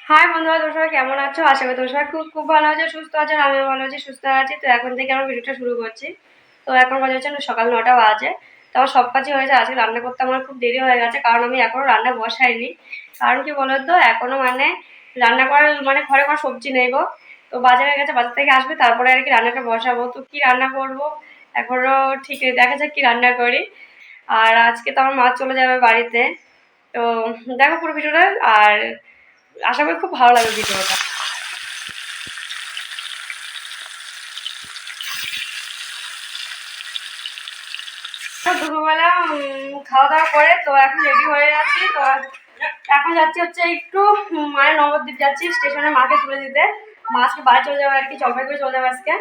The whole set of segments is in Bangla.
হাই বন্ধুরা, তোমরা সবাই কেমন আছো? আশা করি তোমরা সবাই খুব খুব ভালো আছো, সুস্থ আছো। আমিও ভালো আছি, সুস্থ আছি। তো এখন থেকে আমরা ভিডিওটা শুরু করছি। তো এখন বাজে হচ্ছে সকাল 9টা বাজে। তো আমার সব কাজই হয়েছে। আজকে রান্না করতে আমার খুব দেরি হয়ে গেছে, কারণ আমি এখনো রান্না বসাইনি। কারণ কি বলতো, এখনো রান্না করার ঘরে কোনো সবজি নেই গো। তো বাজারে গেছে, বাজার থেকে আসবে, তারপরে আর কি রান্নাটা বসাবো। তো কি রান্না করবো এখনো ঠিক নেই, দেখা যাক কি রান্না করি। আর আজকে তো আমার মা চলে যাবে বাড়িতে। তো দেখো পুরো ভিডিওটা, আর আশা করি খুব ভালো লাগবে ভিডিওটা। দুপুরবেলা খাওয়া দাওয়া করে তো এখন রেডি হয়ে যাচ্ছি। তো এখন যাচ্ছি হচ্ছে একটু মায়ের নবদ্বীপ যাচ্ছি, স্টেশনে মাকে তুলে দিতে। মা আজকে বাড়ি চলে যাবে আর কি, জলপাইগুড়ি চলে যাবে আজকে।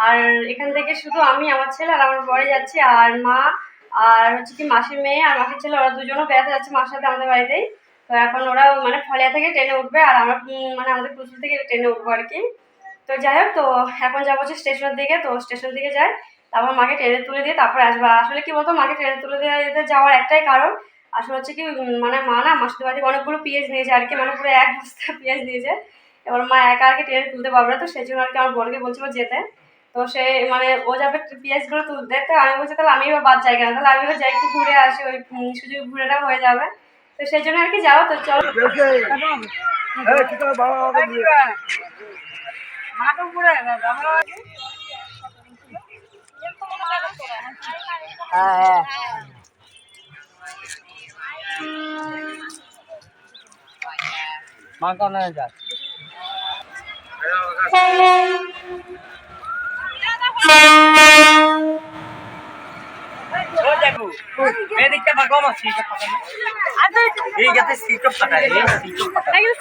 আর এখান থেকে শুধু আমি, আমার ছেলে আর আমার বরে যাচ্ছি। আর মা আর হচ্ছে কি মাসির মেয়ে আর মাসির ছেলে, ওরা দুজনও বেড়াতে যাচ্ছে মার সাথে আমাদের বাড়িতেই। তো এখন ওরা ফলিয়া থেকে ট্রেনে উঠবে, আর আমরা আমাদের কুচুল থেকে ট্রেনে উঠবো আর কি। তো যাই হোক, তো এখন যাবো হচ্ছে স্টেশনের দিকে। তো স্টেশন দিকে যাই, তারপর মাকে ট্রেনে তুলে দিয়ে তারপরে আসবো। আসলে কি বলতো, মাকে ট্রেনে তুলে দিয়ে যাওয়ার একটাই কারণ, আসলে হচ্ছে কি মা না মাসির বাড়ি অনেকগুলো পিএইচ নিয়েছে আর কি, পুরো এক বস্তা পিএইচ নিয়েছে। এবার মা একা আর কি ট্রেনে তুলতে পারবে না, তো সেই জন্য আর কি আমার বোনকে বলছিল যেতে। তো সে ও যাবে পিএইচ গুলো তুলতে। তো আমি বলছি তাহলে আমি এবার বাদ যাই কেন, তাহলে আমি যাই একটু ঘুরে আসি, ওই সুযোগ ঘুরেটাও হয়ে যাবে। তো সেই জন্য আর কি যাও। তো চলো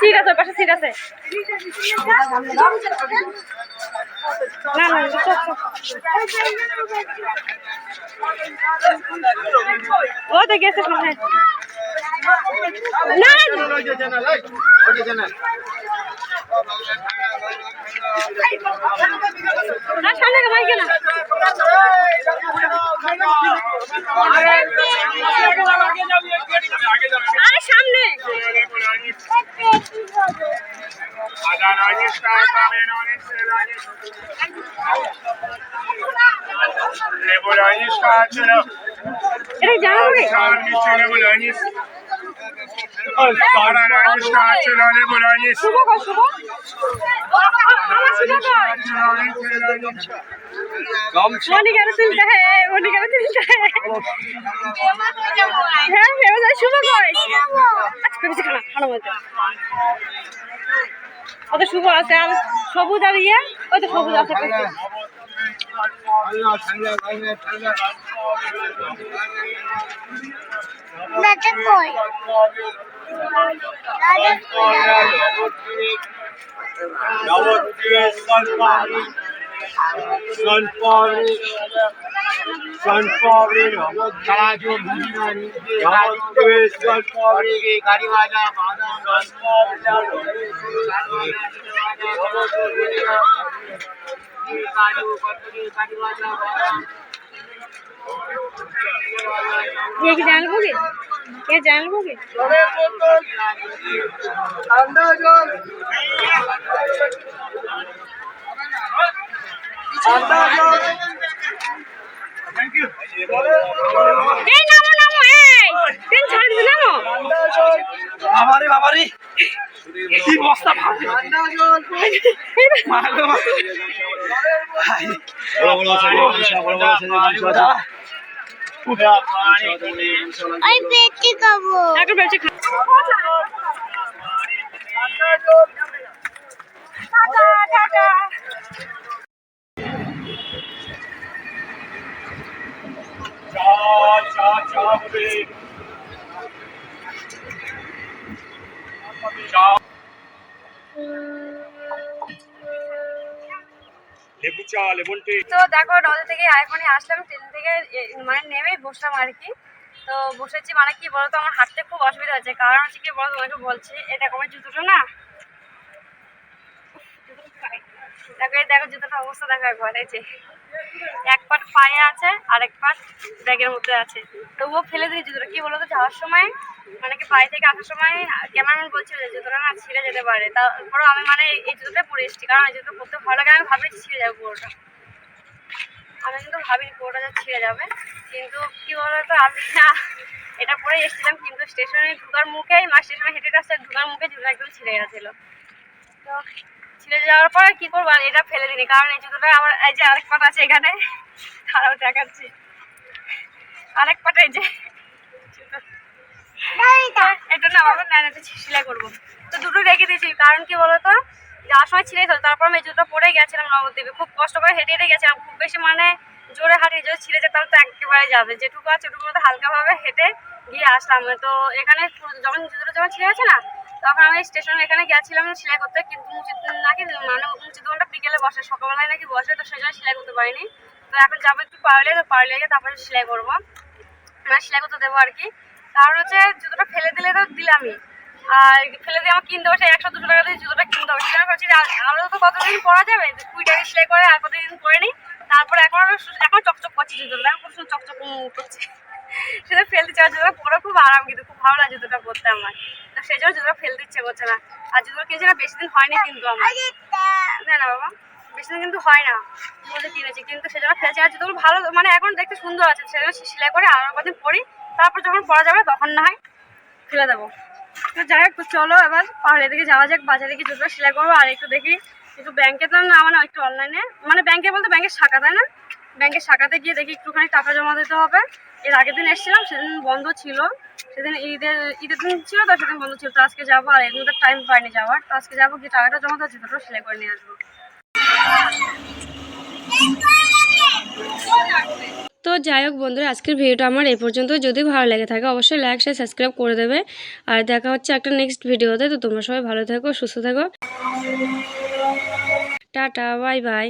সিট আছে, পাশে সিট আছে। না না ও তো গেছে কোথায়? না না সামনে বাইকে না। আরে সামনে এটা জানাবো কি? শুভ কর, শুভ মনি কেন তুলতে হ্যাঁ, মনি কেন তুলতে হ্যাঁ, শুভ কর। আচ্ছা বেশি খানা খানা বলতে ওদের শুভ আছে, আর সবুজ আর ইয়ে ওই তো সবুজ আছে। ये की जान लोगे? ये जान लोगे? Thank you. ए नामो नामो ए पेन छाड़ दे नामो। बाबारे बाबारे কি বস্তা ভাবি ঠান্ডা জল মারো বড় বড় ছেলে ওই পেটি খাবো একটা পেটি খা ঠান্ডা জল টাটা টাটা চা চা চা হবে চা লেবু চা লেমন টি। তো দেখো নদী থেকে এখনই আসলাম, ট্রেন থেকে নেমেই বসলাম আর কি। তো বসেছি কি বলতো, আমার হাঁটতে খুব অসুবিধা হচ্ছে, কারণ হচ্ছে কি বলতো, তোমাকে বলছি এই দেখো আমার জুতোটা না, দেখো এই দেখো জুতোটার অবস্থা দেখো একবার, এই যে এক পাট পায়ে আছে আর এক পাট ব্যাগের মধ্যে আছে। তবুও ফেলে দিই জুতোটা। কি বলতো, যাওয়ার সময় মানে কি বাড়ি থেকে আসার সময় ক্যামেরাম্যান বলছিল যে জুতোটা না ছিঁড়ে যেতে পারে, তারপরেও আমি মানে এই জুতোটা পরে এসেছি, কারণ এই জুতো পরতে ভালো লাগে। আমি ভাবছি ছিঁড়ে যাবে পুরোটা, আমি কিন্তু ভাবিনি পুরোটা যে ছিঁড়ে যাবে। কিন্তু কি বলতো, আমি না এটা পরে এসেছিলাম, কিন্তু স্টেশনে ঢুকার মুখেই স্টেশনে হেঁটে আসছে, ঢুকার মুখে জুতো একদম ছিঁড়ে গেছিলো। তো ছিঁড়ে যাওয়ার পরে কি করবো, আর এটা ফেলে দিনি, কারণ এই জুতোটা আমার এই যে আরেক পাট আছে এখানে, তারাও দেখাচ্ছি আরেক পাটে এই যে এটা না বাবা নাইনাতে সেলাই করবো, তো দুটো রেখে দিয়েছি। কারণ কি বলতো, যাওয়ার সময় ছিঁড়ে গেল, তারপর আমি এই জুতো পরে গেছিলাম নবদ্বীপে, খুব কষ্ট করে হেঁটে হেঁটে গেছিলাম, খুব বেশি মানে জোরে হাঁটি, যদি ছিঁড়ে যেত তাহলে তো একেবারে যাবে, যেটুকু আছে ওটুকুর মধ্যে হালকাভাবে হেঁটে গিয়ে আসলাম। তো এখানে যখন জুতোটা যখন ছিঁড়ে গেছে না, তখন আমি স্টেশনে এখানে গেছিলাম সেলাই করতে, কিন্তু নাকি মানে মুচিত দোকানটা বিকেলে বসে, সকালবেলায় নাকি বসে, তো সেই জন্য সেলাই করতে পারিনি। তো এখন যাবো একটু পারলে, তো পারলে গিয়ে তারপরে সেলাই করবো, মানে সেলাই করতে দেবো আর কি। কারণ হচ্ছে জুতোটা ফেলে দিলে তো দিলামই, আর ফেলে দিয়ে আমার কিনতে হবে, 100-200 টাকা দিয়ে জুতোটা কিনতে হবে। সেটা করছি আরও তো কতদিন পরা যাবে, 2 টাকা সেলাই করে আর কতদিন পরে নিই, তারপরে এখন চকচক করছে জুতোটা, খুব সুন্দর চকচক করছে, সেটা ফেলতে চাওয়ার জুতোটা পরে খুব আরাম, কিন্তু খুব ভালো লাগে জুতোটা পরতে আমার। তো সেই জন্য জুতোটা ফেলতে ইচ্ছে করছে না। আর জুতো কিনেছি না, বেশি দিন হয়নি কিন্তু আমার, না বাবা বেশি দিন কিন্তু হয় না বলে কিনেছি, কিন্তু সেজন্য ফেলছি। আর জুতোগুলো ভালো মানে এখন দেখতে সুন্দর আছে, সেজন্য সেলাই করে আরো কদিন পরি, তারপর যখন পরা যাবে তখন না হয় ফেলে দেবো। তো যাই হোক, চলো এবার পাহাড়ের দিকে যাওয়া যাক, বাজারে গিয়ে জুতোটা সেলাই করবো। আর একটু দেখি একটু ব্যাংকে, তো না মানে একটু অনলাইনে, মানে ব্যাংকে বলতে ব্যাংকের শাখা, তাই না, ব্যাংকের শাখাতে গিয়ে দেখি একটুখানি টাকা জমা দিতে হবে। এর আগের দিন এসেছিলাম, সেদিন বন্ধ ছিল, সেদিন ঈদের দিন ছিল, তো সেদিন বন্ধ ছিল। তো আজকে যাবো, আর এদিন তো টাইম পাইনি যাওয়ার, তো আজকে যাবো, গিয়ে টাকাটা জমা দেওয়া জুতোটা সেলাই করে নিয়ে আসবো। তো যাই হোক বন্ধুরা, আজকের ভিডিওটা আমার এই পর্যন্ত। যদি ভালো লেগে থাকে অবশ্যই লাইক শেয়ার সাবস্ক্রাইব করে দেবে, আর দেখা হচ্ছে একটা নেক্সট ভিডিওতে। তো তোমরা সবাই ভালো থেকো, সুস্থ থেকো, টাটা, বাই বাই।